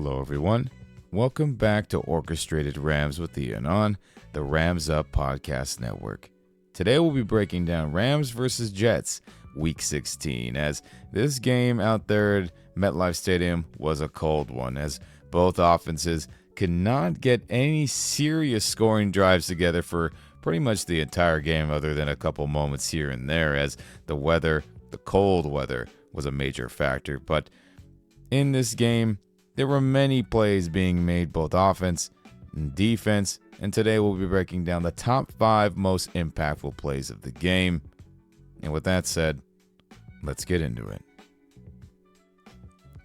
Hello, everyone. Welcome back to Orchestrated Rams with Ian on the Rams Up Podcast Network. Today we'll be breaking down Rams versus Jets Week 16, as this game out there at MetLife Stadium was a cold one, as both offenses could not get any serious scoring drives together for pretty much the entire game, other than a couple moments here and there, as the cold weather, was a major factor. But in this game, there were many plays being made, both offense and defense, and today we'll be breaking down the top 5 most impactful plays of the game. And with that said, let's get into it.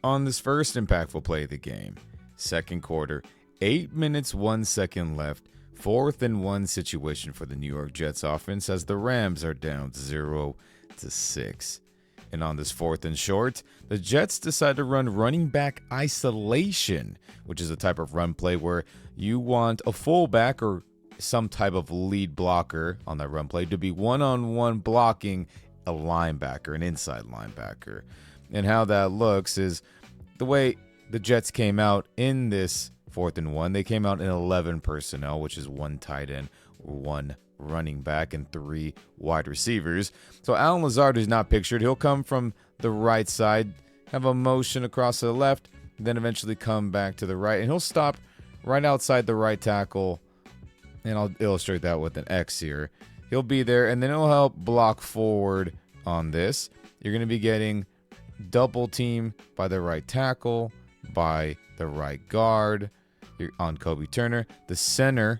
On this first impactful play of the game, second quarter, 8 minutes, 1 second left, 4th and 1 situation for the New York Jets offense as the Rams are down 0-6. And on this 4th and short, the Jets decide to run running back isolation, which is a type of run play where you want a fullback or some type of lead blocker on that run play to be one-on-one blocking a linebacker, an inside linebacker. And how that looks is the way the Jets came out in this 4th and 1. They came out in 11 personnel, which is 1 tight end, 1 running back, and 3 wide receivers. So Allen Lazard is not pictured. He'll come from the right side, have a motion across to the left, then eventually come back to the right, and he'll stop right outside the right tackle, and I'll illustrate that with an X here. He'll be there, and then he'll help block forward on this. You're going to be getting double team by the right tackle, by the right guard, you're on Kobe Turner. The center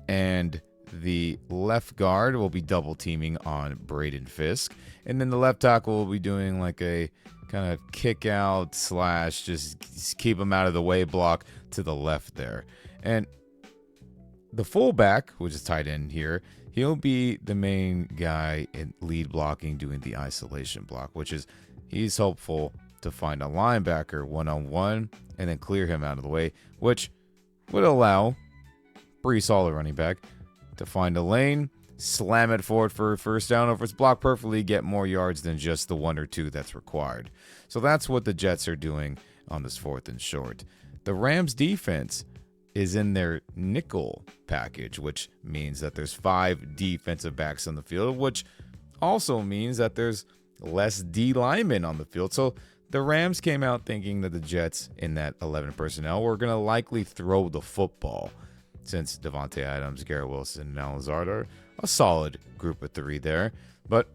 and the left guard will be double teaming on Braden Fisk. And then the left tackle will be doing like a kind of kick out / just keep him out of the way block to the left there. And the fullback, which is tight end here, he'll be the main guy in lead blocking, doing the isolation block, which is he's hopeful to find a linebacker one-on-one and then clear him out of the way, which would allow Breece Hall, the running back, to find a lane, slam it forward for a first down, or if it's blocked perfectly, get more yards than just the 1 or 2 that's required. So that's what the Jets are doing on this 4th and short. The Rams defense is in their nickel package, which means that there's 5 defensive backs on the field, which also means that there's less D linemen on the field. So the Rams came out thinking that the Jets in that 11 personnel were going to likely throw the football, since Devontae Adams, Garrett Wilson, and Allen Lazard are a solid group of 3 there. But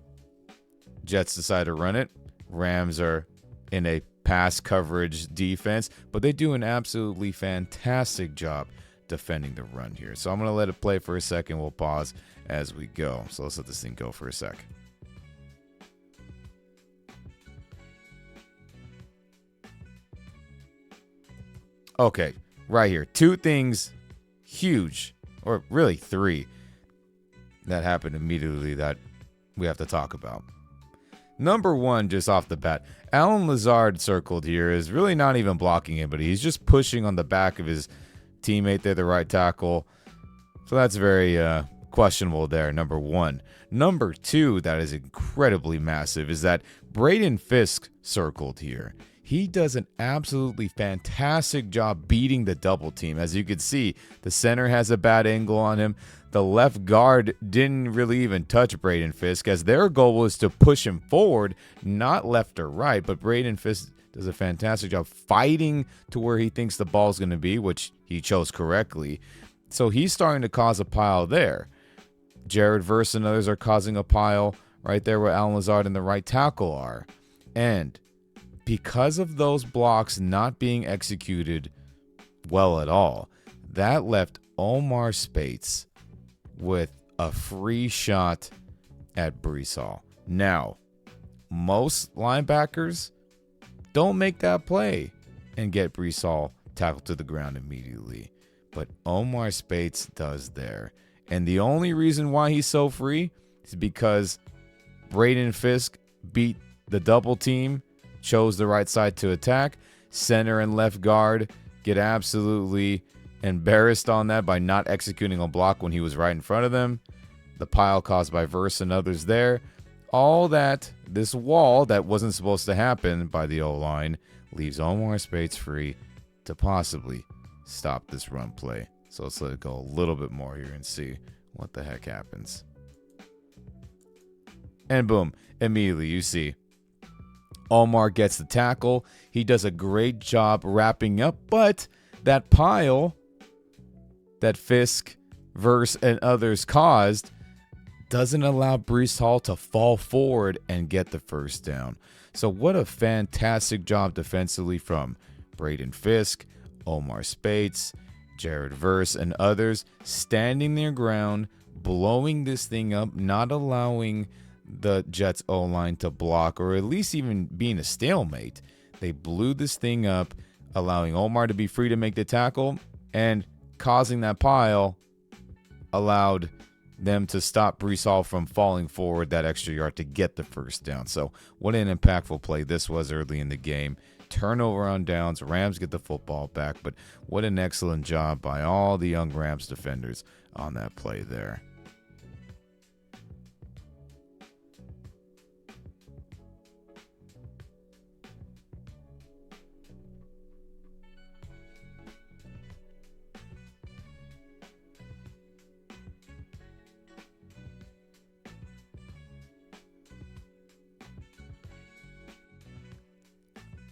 Jets decide to run it. Rams are in a pass coverage defense, but they do an absolutely fantastic job defending the run here. So I'm going to let it play for a second. We'll pause as we go. So let's let this thing go for a sec. Okay, right here. 2 things huge, or really 3, that happened immediately that we have to talk about. Number 1, just off the bat, Allen Lazard circled here is really not even blocking anybody. He's just pushing on the back of his teammate there, the right tackle. So that's very questionable there, number 1. Number 2, that is incredibly massive, is that Braden Fisk circled here. He does an absolutely fantastic job beating the double team. As you can see, the center has a bad angle on him. The left guard didn't really even touch Braden Fisk, as their goal was to push him forward, not left or right. But Braden Fisk does a fantastic job fighting to where he thinks the ball's going to be, which he chose correctly. So he's starting to cause a pile there. Jared Verse and others are causing a pile right there where Allen Lazard and the right tackle are. And because of those blocks not being executed well at all, that left Omar Speights with a free shot at Breece Hall. Now, most linebackers don't make that play and get Breece Hall tackled to the ground immediately, but Omar Speights does there. And the only reason why he's so free is because Braden Fisk beat the double team, chose the right side to attack. Center and left guard get absolutely embarrassed on that by not executing a block when he was right in front of them. The pile caused by Verse and others there. All that, this wall that wasn't supposed to happen by the O-line, leaves Omar Speights free to possibly stop this run play. So let's let it go a little bit more here and see what the heck happens. And boom, immediately you see Omar gets the tackle. He does a great job wrapping up, but that pile that Fisk, Verse, and others caused doesn't allow Brees Hall to fall forward and get the first down. So what a fantastic job defensively from Braden Fisk, Omar Spates, Jared Verse, and others, standing their ground, blowing this thing up, not allowing the Jets O-line to block or at least even being a stalemate. They blew this thing up, allowing Omar to be free to make the tackle, and causing that pile allowed them to stop Brees Hall from falling forward that extra yard to get the first down. So what an impactful play this was early in the game. Turnover on downs, Rams get the football back, but what an excellent job by all the young Rams defenders on that play there.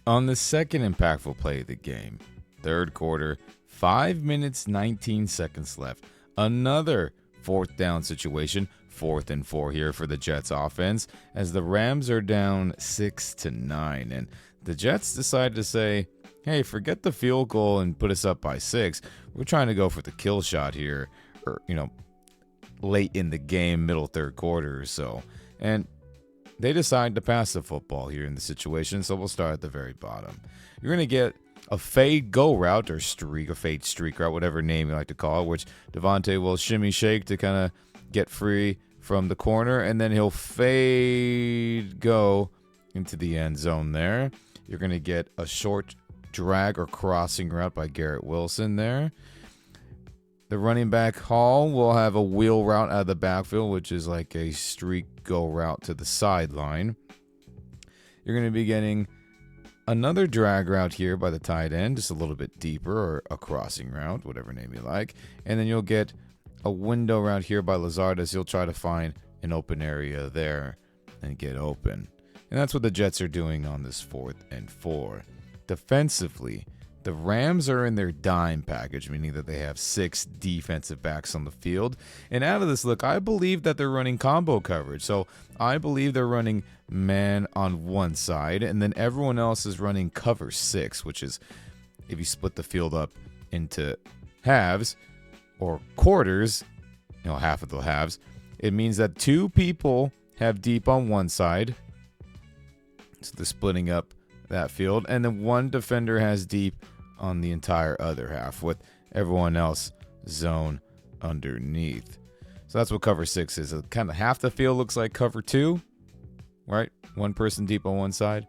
On the second impactful play of the game, third quarter, 5 minutes, 19 seconds left. Another fourth down situation, 4th and 4 here for the Jets offense, as the Rams are down 6-9. And the Jets decide to say, hey, forget the field goal and put us up by 6. We're trying to go for the kill shot here, or, late in the game, middle third quarter or so. And they decide to pass the football here in the situation, so we'll start at the very bottom. You're going to get a fade go route or streak, a fade streak route, whatever name you like to call it, which Devontae will shimmy shake to kind of get free from the corner, and then he'll fade go into the end zone there. You're going to get a short drag or crossing route by Garrett Wilson there. The running back Hall will have a wheel route out of the backfield, which is like a streak go route to the sideline. You're going to be getting another drag route here by the tight end, just a little bit deeper, or a crossing route, whatever name you like. And then you'll get a window route here by Lazard as he'll try to find an open area there and get open. And that's what the Jets are doing on this 4th and 4. Defensively, the Rams are in their dime package, meaning that they have 6 defensive backs on the field. And out of this look, I believe that they're running combo coverage. So I believe they're running man on one side, and then everyone else is running cover 6, which is, if you split the field up into halves or quarters, half of the halves, it means that 2 people have deep on one side. So they're splitting up that field, and then 1 defender has deep on the entire other half, with everyone else zone underneath. So that's what cover 6 is. Kind of half the field looks like cover 2, right? 1 person deep on one side.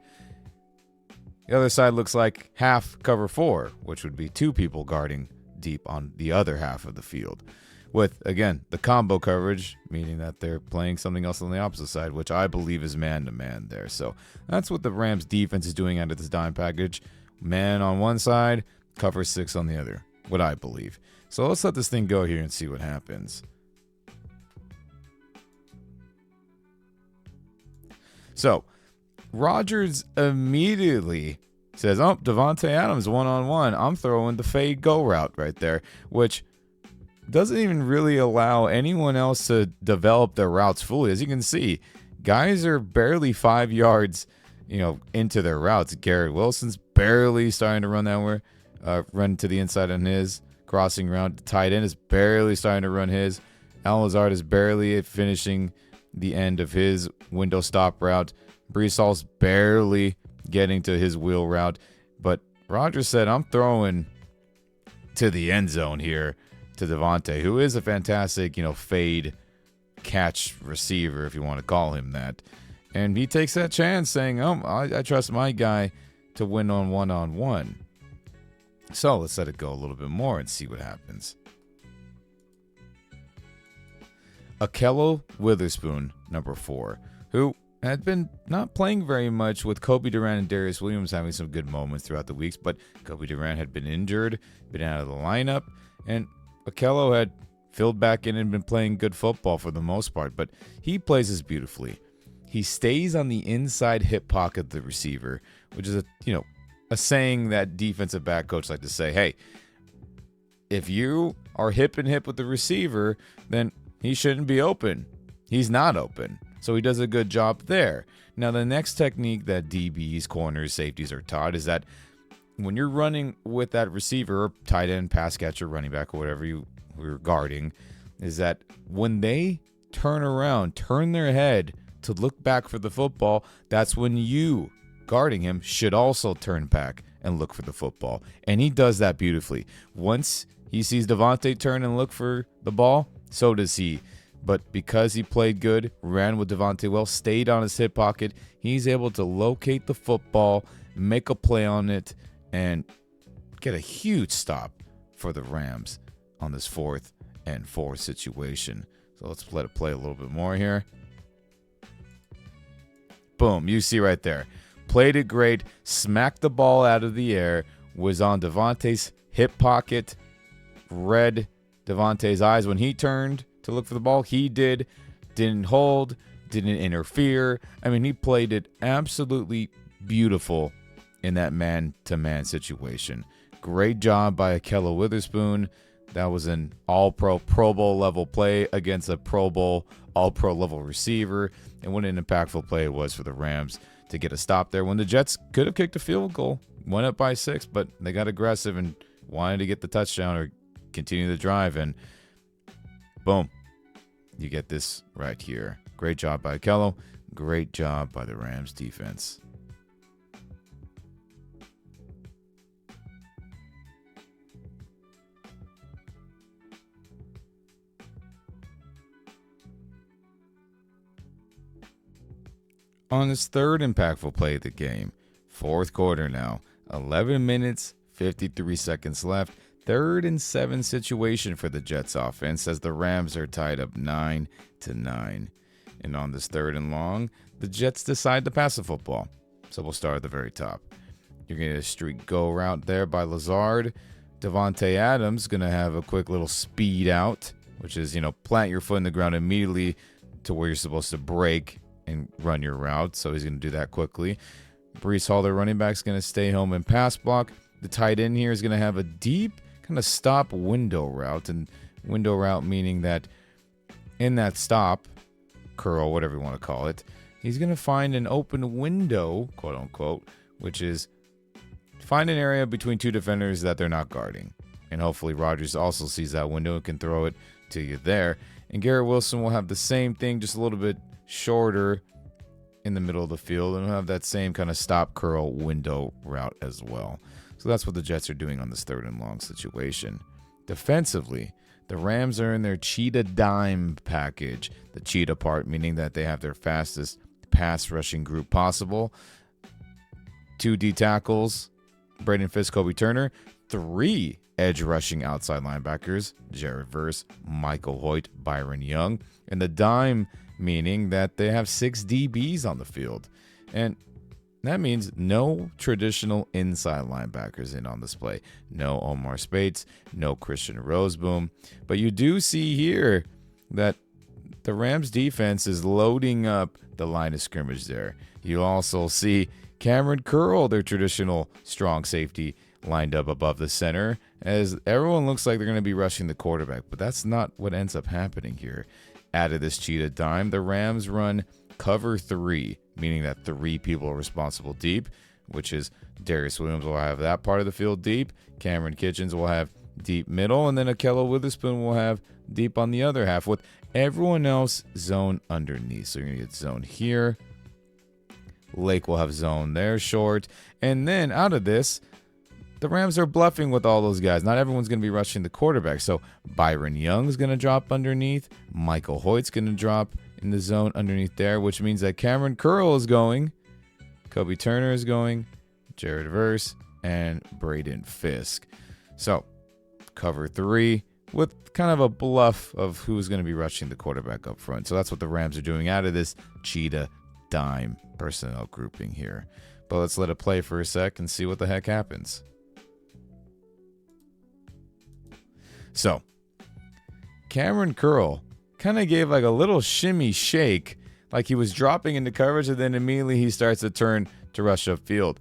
The other side looks like half cover 4, which would be 2 people guarding deep on the other half of the field. With, again, the combo coverage, meaning that they're playing something else on the opposite side, which I believe is man-to-man there. So that's what the Rams defense is doing out of this dime package. Man on one side, cover 6 on the other, what I believe. So let's let this thing go here and see what happens. So Rodgers immediately says, oh, Devontae Adams one-on-one. I'm throwing the fade go route right there, which doesn't even really allow anyone else to develop their routes fully. As you can see, guys are barely 5 yards, into their routes. Garrett Wilson's barely starting to run that way, run to the inside on his crossing route. The tight end is barely starting to run his. Alan Lazard is barely finishing the end of his window stop route. Brees Hall's barely getting to his wheel route. But Rodgers said, I'm throwing to the end zone here to Devontae, who is a fantastic, fade catch receiver, if you want to call him that. And he takes that chance saying, I trust my guy to win on one-on-one. So let's let it go a little bit more and see what happens. Akello Witherspoon, number 4, who had been not playing very much, with Kobe Durant and Darius Williams having some good moments throughout the weeks, but Kobe Durant had been injured, been out of the lineup, and Okello had filled back in and been playing good football for the most part, but he plays this beautifully. He stays on the inside hip pocket of the receiver, which is a saying that defensive back coach like to say, hey, if you are hip and hip with the receiver, then he shouldn't be open. He's not open. So he does a good job there. Now, the next technique that DBs, corners, safeties are taught is that when you're running with that receiver, or tight end, pass catcher, running back, or whatever you're guarding, is that when they turn around, turn their head to look back for the football, that's when you, guarding him, should also turn back and look for the football. And he does that beautifully. Once he sees Devontae turn and look for the ball, so does he. But because he played good, ran with Devontae well, stayed on his hip pocket, he's able to locate the football, make a play on it, and get a huge stop for the Rams on this 4th and 4 situation. So let's let it play a little bit more here. Boom, you see right there. Played it great, smacked the ball out of the air, was on Devontae's hip pocket, read Devontae's eyes when he turned to look for the ball. He didn't hold, didn't interfere. I mean, he played it absolutely beautiful in that man-to-man situation. Great job by Okello Witherspoon. That was an all-pro, Pro Bowl level play against a Pro Bowl, all-pro level receiver. And what an impactful play it was for the Rams to get a stop there when the Jets could have kicked a field goal, went up by 6, but they got aggressive and wanted to get the touchdown or continue the drive, and boom, you get this right here. Great job by Okello. Great job by the Rams defense. On his third impactful play of the game, 4th quarter now, 11 minutes, 53 seconds left. 3rd and 7 situation for the Jets offense as the Rams are tied up 9-9. And on this 3rd and long, the Jets decide to pass the football. So we'll start at the very top. You're going to get a streak go route there by Lazard. Devontae Adams going to have a quick little speed out, which is, plant your foot in the ground immediately to where you're supposed to break and run your route. So he's going to do that quickly. Breece Hall, the running back, is going to stay home and pass block. The tight end here is going to have a deep kind of stop window route, and window route meaning that in that stop, curl, whatever you want to call it, he's going to find an open window, quote unquote, which is find an area between 2 defenders that they're not guarding. And hopefully Rodgers also sees that window and can throw it to you there. And Garrett Wilson will have the same thing, just a little bit shorter in the middle of the field, and he'll have that same kind of stop curl window route as well. So that's what the Jets are doing on this 3rd and long situation. Defensively, the Rams are in their cheetah dime package. The cheetah part meaning that they have their fastest pass rushing group possible. 2 D tackles, Braden Fisk, Kobe Turner. 3 edge rushing outside linebackers, Jared Verse, Michael Hoyt, Byron Young. And the dime meaning that they have 6 DBs on the field. And that means no traditional inside linebackers in on display. No Omar Speights, no Christian Roseboom. But you do see here that the Rams defense is loading up the line of scrimmage there. You also see Cameron Curl, their traditional strong safety, lined up above the center, as everyone looks like they're going to be rushing the quarterback. But that's not what ends up happening here. Out of this cheetah dime, the Rams run cover 3, meaning that 3 people are responsible deep, which is Darius Williams will have that part of the field deep, Cameron Kitchens will have deep middle, and then Okello Witherspoon will have deep on the other half, with everyone else zone underneath. So you're going to get zone here. Lake will have zone there short. And then out of this, the Rams are bluffing with all those guys. Not everyone's going to be rushing the quarterback. So Byron Young's going to drop underneath. Michael Hoyt's going to drop in the zone underneath there, which means that Cameron Curl is going, Kobe Turner is going, Jared Verse, and Braden Fisk. So cover 3 with kind of a bluff of who's going to be rushing the quarterback up front. So that's what the Rams are doing out of this cheetah dime personnel grouping here. But let's let it play for a sec and see what the heck happens. So, Cameron Curl kind of gave like a little shimmy shake, like he was dropping into coverage, and then immediately he starts to turn to rush upfield.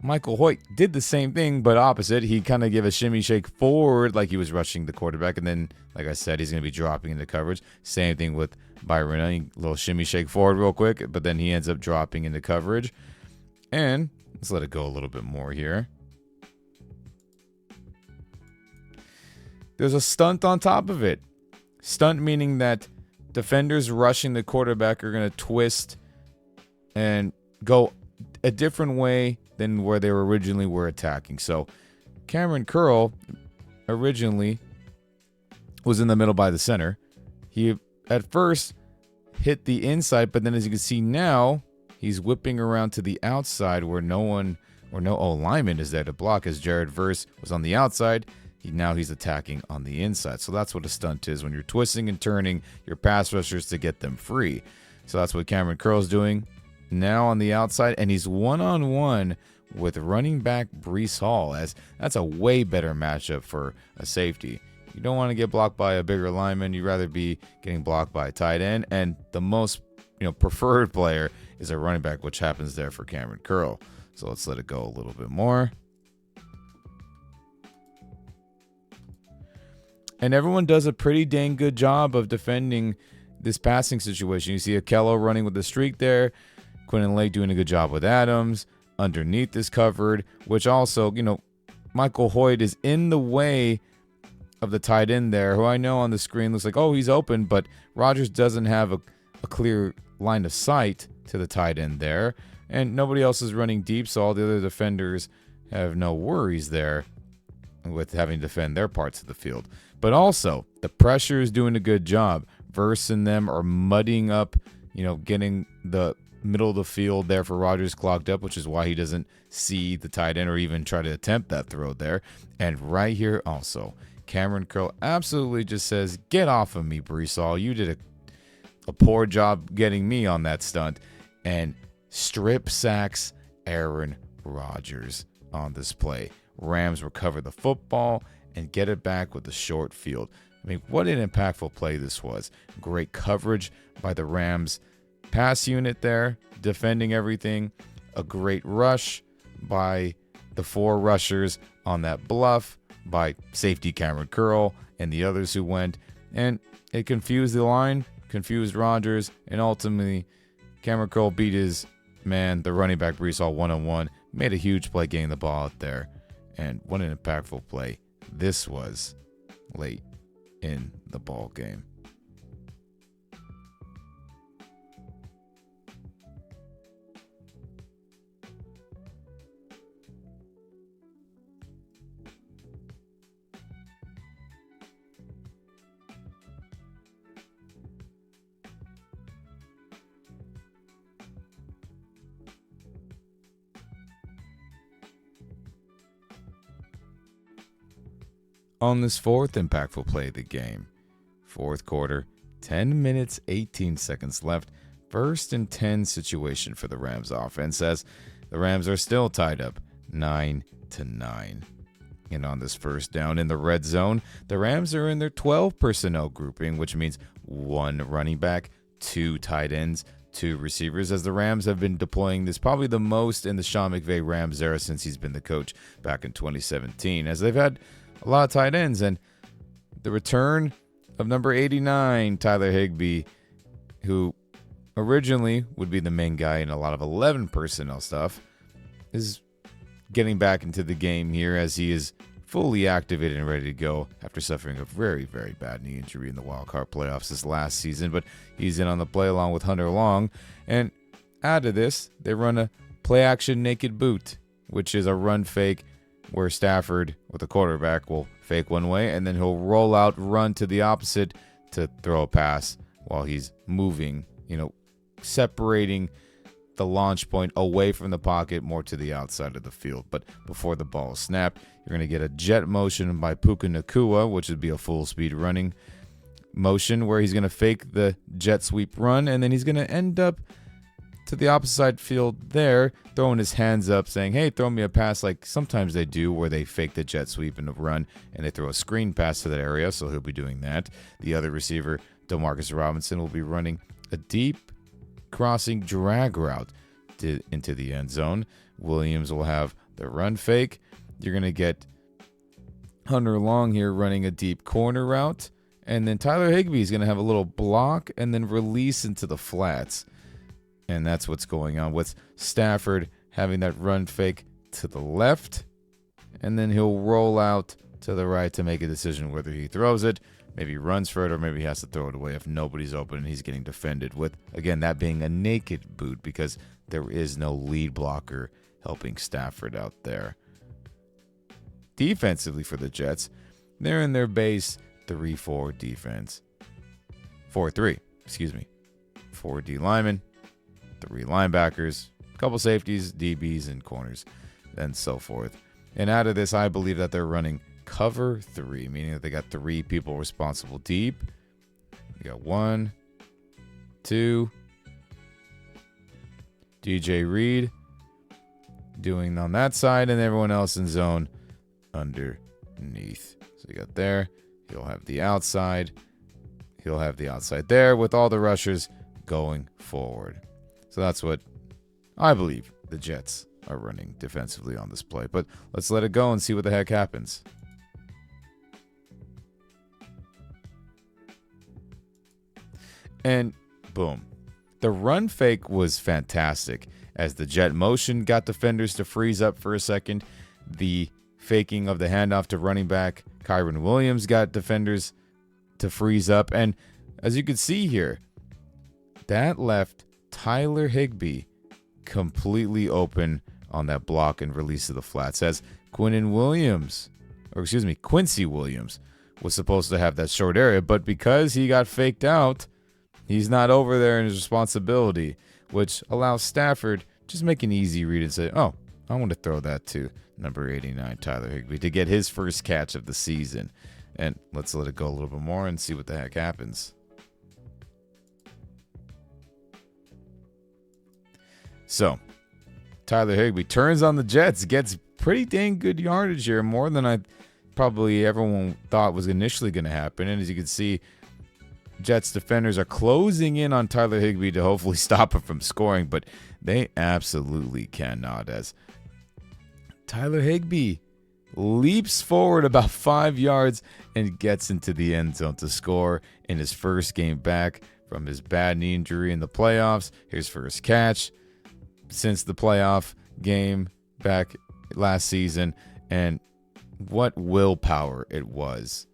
Michael Hoyt did the same thing, but opposite. He kind of gave a shimmy shake forward like he was rushing the quarterback, and then, like I said, he's going to be dropping into coverage. Same thing with Byron. A little shimmy shake forward real quick, but then he ends up dropping into coverage. And let's let it go a little bit more here. There's a stunt on top of it. Stunt meaning that defenders rushing the quarterback are going to twist and go a different way than where they originally were attacking. So Cameron Curl originally was in the middle by the center. He at first hit the inside, but then as you can see now, he's whipping around to the outside where no lineman is there to block, as Jared Verse was on the outside. Now he's attacking on the inside. So that's what a stunt is, when you're twisting and turning your pass rushers to get them free. So that's what Cameron Curl's doing now on the outside, and he's one-on-one with running back Breece Hall, as that's a way better matchup for a safety. You don't want to get blocked by a bigger lineman. You'd rather be getting blocked by a tight end, and the most preferred player is a running back, which happens there for Cameron Curl. So let's let it go a little bit more. And everyone does a pretty dang good job of defending this passing situation. You see Akello running with the streak there. Quentin Lake doing a good job with Adams. Underneath is covered, which also, Michael Hoyt is in the way of the tight end there, who I know on the screen looks like, oh, he's open, but Rodgers doesn't have a clear line of sight to the tight end there. And nobody else is running deep, so all the other defenders have no worries there with having to defend their parts of the field. But also, the pressure is doing a good job. Verse and them are mudding up, getting the middle of the field there for Rodgers clogged up, which is why he doesn't see the tight end or even try to attempt that throw there. And right here also, Cameron Curl absolutely just says, get off of me, Breece Hall. You did a poor job getting me on that stunt. And strip sacks Aaron Rodgers on this play. Rams recover the football and get it back with a short field. I mean, what an impactful play this was. Great coverage by the Rams pass unit there, defending everything. A great rush by the 4 rushers on that bluff, by safety Cameron Curl and the others who went. And it confused the line, confused Rodgers, and ultimately Cameron Curl beat his man, the running back Breece Hall, one-on-one. Made a huge play getting the ball out there. And what an impactful play this was late in the ball game. On this fourth impactful play of the game, fourth quarter, 10 minutes, 18 seconds left, 1st and 10 situation for the Rams offense, as the Rams are still tied up 9-9. And on this first down in the red zone, the Rams are in their 12 personnel grouping, which means 1 running back, 2 tight ends, 2 receivers, as the Rams have been deploying this probably the most in the Sean McVay Rams era since he's been the coach back in 2017, as they've had a lot of tight ends. And the return of number 89, Tyler Higbee, who originally would be the main guy in a lot of 11 personnel stuff, is getting back into the game here as he is fully activated and ready to go after suffering a very, very bad knee injury in the wildcard playoffs this last season. But he's in on the play along with Hunter Long. And out of this, they run a play-action naked boot, which is a run fake where Stafford, with the quarterback, will fake one way, and then he'll roll out, run to the opposite to throw a pass while he's moving, separating the launch point away from the pocket more to the outside of the field. But before the ball is snapped, you're going to get a jet motion by Puka Nakua, which would be a full speed running motion where he's going to fake the jet sweep run, and then he's going to end up to the opposite side field there, throwing his hands up saying, hey, throw me a pass, like sometimes they do where they fake the jet sweep and a run and they throw a screen pass to that area, so he'll be doing that. The other receiver, Demarcus Robinson, will be running a deep crossing drag route into the end zone. Williams will have the run fake. You're going to get Hunter Long here running a deep corner route, and then Tyler Higbee is going to have a little block and then release into the flats. And that's what's going on with Stafford having that run fake to the left, and then he'll roll out to the right to make a decision whether he throws it, maybe runs for it, or maybe he has to throw it away if nobody's open and he's getting defended with, again, that being a naked boot because there is no lead blocker helping Stafford out there. Defensively for the Jets, they're in their base 3-4 defense. 4-3, excuse me. 4 D linemen, 3 linebackers, a couple safeties, DBs, and corners, and so forth. And out of this, I believe that they're running cover 3, meaning that they got 3 people responsible deep. You got 1, 2, DJ Reed doing on that side, and everyone else in zone underneath. So you got there. He'll have the outside. He'll have the outside there with all the rushers going forward. So that's what I believe the Jets are running defensively on this play. But let's let it go and see what the heck happens. And boom. The run fake was fantastic as the jet motion got defenders to freeze up for a second. The faking of the handoff to running back Kyron Williams got defenders to freeze up. And as you can see here, that left Tyler Higbee completely open on that block and release of the flats, as Quincy Williams was supposed to have that short area, but because he got faked out, he's not over there in his responsibility, which allows Stafford just make an easy read and say, oh, I want to throw that to number 89, Tyler Higbee, to get his first catch of the season. And let's let it go a little bit more and see what the heck happens. So, Tyler Higbee turns on the Jets, gets pretty dang good yardage here, more than probably everyone thought was initially going to happen. And as you can see, Jets defenders are closing in on Tyler Higbee to hopefully stop him from scoring, but they absolutely cannot, as Tyler Higbee leaps forward about 5 yards and gets into the end zone to score in his first game back from his bad knee injury in the playoffs. His first catch since the playoff game back last season, and what willpower it was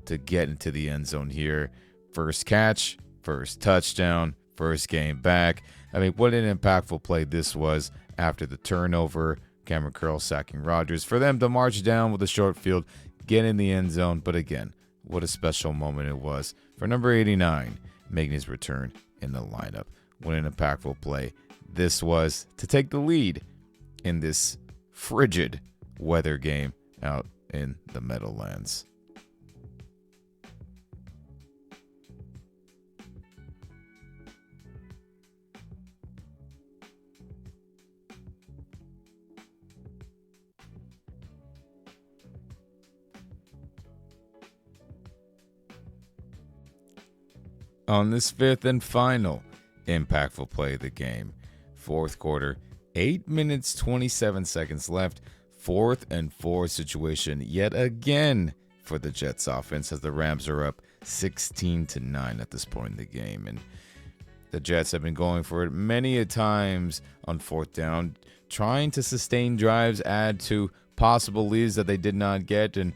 to get into the end zone here. First catch, first touchdown, first game back. I mean, what an impactful play this was after the turnover, Cameron Curl sacking Rodgers, for them to march down with a short field, get in the end zone. But again, what a special moment it was for number 89 making his return in the lineup. What an impactful play this was to take the lead in this frigid weather game out in the Meadowlands. On this fifth and final impactful play of the game, fourth quarter, 8 minutes 27 seconds left, 4th and 4 situation yet again for the Jets offense, as the Rams are up 16-9 at this point in the game. And the Jets have been going for it many a times on 4th down, trying to sustain drives, add to possible leads that they did not get, and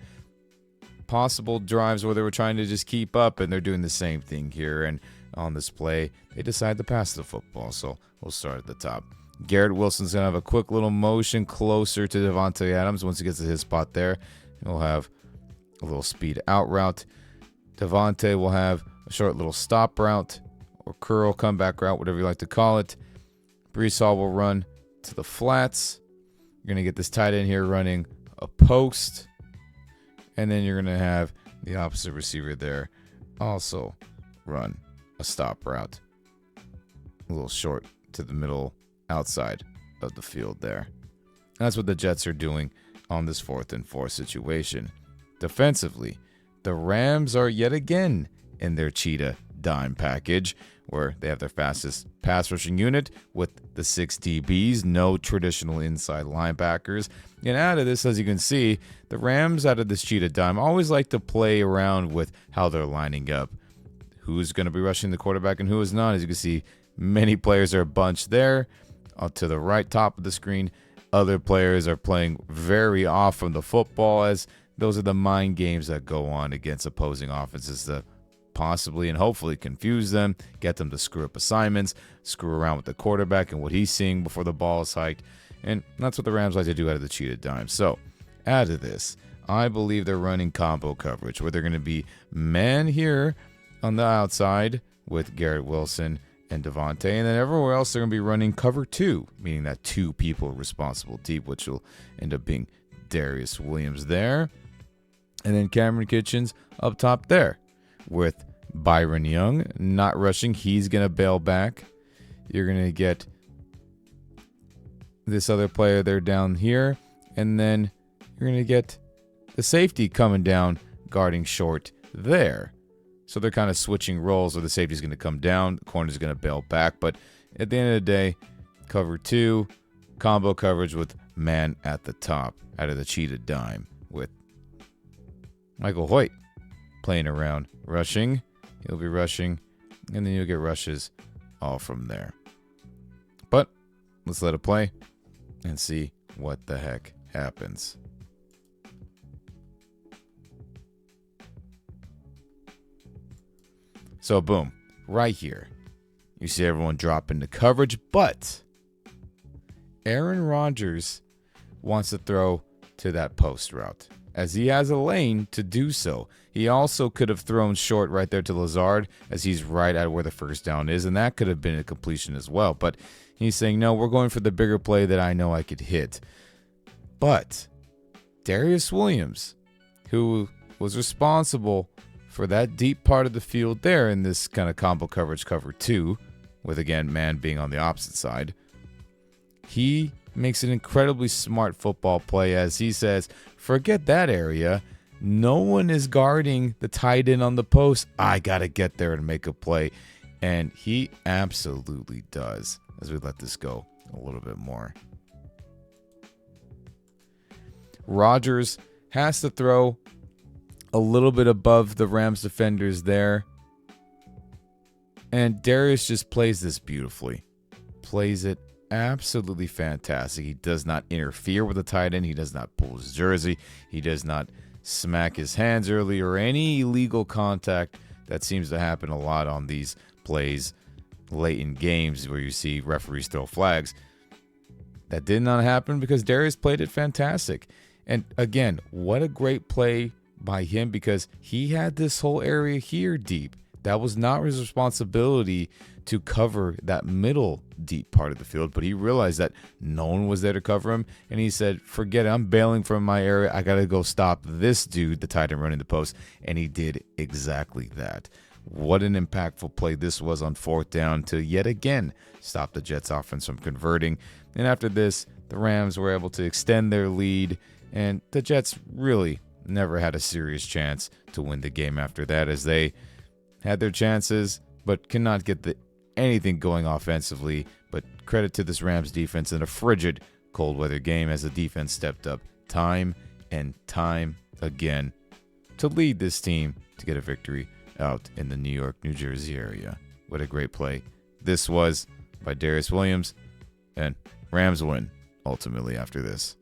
possible drives where they were trying to just keep up, and they're doing the same thing here. And on this play, they decide to pass the football. So we'll start at the top. Garrett Wilson's going to have a quick little motion closer to Davante Adams. Once he gets to his spot there, he'll have a little speed out route. Davante will have a short little stop route or curl comeback route, whatever you like to call it. Breece Hall will run to the flats. You're going to get this tight end here running a post. And then you're going to have the opposite receiver there also run a stop route. A little short to the middle outside of the field there. That's what the Jets are doing on this 4th and 4 situation. Defensively, the Rams are yet again in their cheetah dime package, where they have their fastest pass rushing unit with the 6 DBs, no traditional inside linebackers. And out of this, as you can see, the Rams out of this cheetah dime always like to play around with how they're lining up. Who's going to be rushing the quarterback and who is not. As you can see, many players are bunched there to the right top of the screen. Other players are playing very off from the football, as those are the mind games that go on against opposing offenses to possibly and hopefully confuse them, get them to screw up assignments, screw around with the quarterback and what he's seeing before the ball is hiked. And that's what the Rams like to do out of the cheetah dime. So, out of this, I believe they're running combo coverage, where they're going to be man here on the outside with Garrett Wilson and Devontae, and then everywhere else they're going to be running cover 2, meaning that 2 people are responsible deep, which will end up being Darius Williams there. And then Cameron Kitchens up top there with Byron Young not rushing. He's going to bail back. You're going to get this other player there down here. And then you're going to get the safety coming down, guarding short there. So they're kind of switching roles, where the safety's going to come down, the corner's going to bail back. But at the end of the day, cover 2, combo coverage with man at the top out of the cheetah dime with Michael Hoyt playing around, rushing. He'll be rushing, and then you'll get rushes all from there. But let's let it play and see what the heck happens. So boom, right here, you see everyone drop into coverage, but Aaron Rodgers wants to throw to that post route, as he has a lane to do so. He also could have thrown short right there to Lazard, as he's right at where the first down is, and that could have been a completion as well. But he's saying, no, we're going for the bigger play that I know I could hit. But Darius Williams, who was responsible for that deep part of the field there in this kind of combo coverage cover 2, with again man being on the opposite side, he makes an incredibly smart football play, as he says, forget that area. No one is guarding the tight end on the post. I got to get there and make a play. And he absolutely does, as we let this go a little bit more. Rodgers has to throw a little bit above the Rams defenders there. And Darius just plays this beautifully. Plays it absolutely fantastic. He does not interfere with the tight end. He does not pull his jersey. He does not smack his hands early, or any illegal contact that seems to happen a lot on these plays late in games where you see referees throw flags. That did not happen because Darius played it fantastic. And again, what a great play by him, because he had this whole area here deep. That was not his responsibility to cover that middle deep part of the field, but he realized that no one was there to cover him, and he said, forget it, I'm bailing from my area. I got to go stop this dude, the tight end running the post, and he did exactly that. What an impactful play this was on 4th down to yet again stop the Jets offense from converting. And after this, the Rams were able to extend their lead, and the Jets really never had a serious chance to win the game after that, as they had their chances but cannot get anything going offensively. But credit to this Rams defense in a frigid cold weather game, as the defense stepped up time and time again to lead this team to get a victory out in the New York, New Jersey area. What a great play this was by Darius Williams, and Rams win ultimately after this.